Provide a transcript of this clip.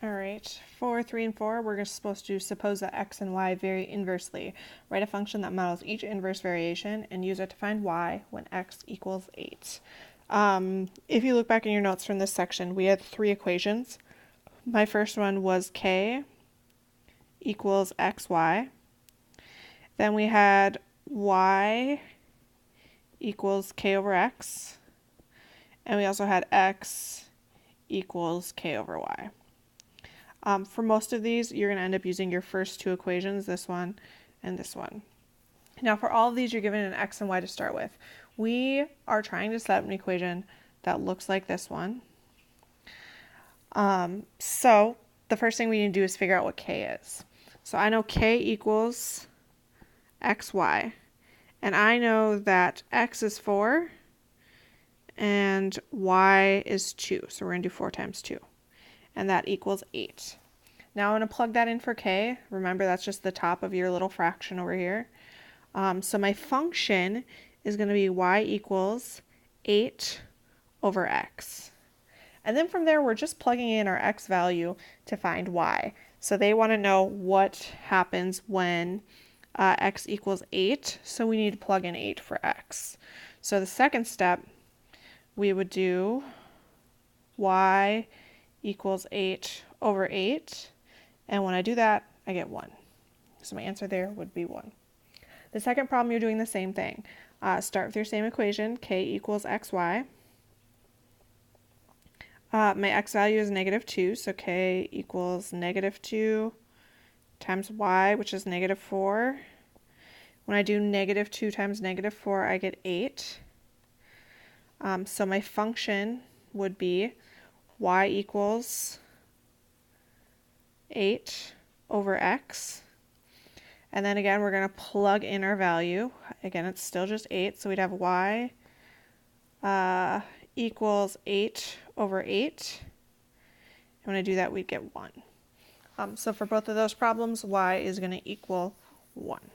All right, for 3 and 4, we're supposed to suppose that x and y vary inversely. Write a function that models each inverse variation and use it to find y when x equals 8. If you look back in your notes from this section, we had 3 equations. My first one was k equals xy. Then we had y equals k over x. And we also had x equals k over y. For most of these, you're going to end up using your first 2 equations, this one and this one. Now for all of these, you're given an x and y to start with. We are trying to set up an equation that looks like this one. So the first thing we need to do is figure out what k is. So I know k equals xy, and I know that x is 4 and y is 2. So we're going to do 4 times 2. And that equals 8. Now I'm going to plug that in for k. Remember, that's just the top of your little fraction over here. So my function is going to be y equals 8 over x. And then from there, we're just plugging in our x value to find y. So they want to know what happens when x equals 8. So we need to plug in 8 for x. So the second step, we would do y equals 8 over 8. And when I do that, I get 1. So my answer there would be 1. The second problem, you're doing the same thing. Start with your same equation, k equals xy. My x value is -2, so k equals -2 times y, which is -4. When I do -2 times -4, I get 8. So my function would be y equals 8 over x. And then again, we're going to plug in our value. Again, it's still just 8, so we'd have y equals 8 over 8. And when I do that, we'd get 1. So for both of those problems, y is going to equal 1.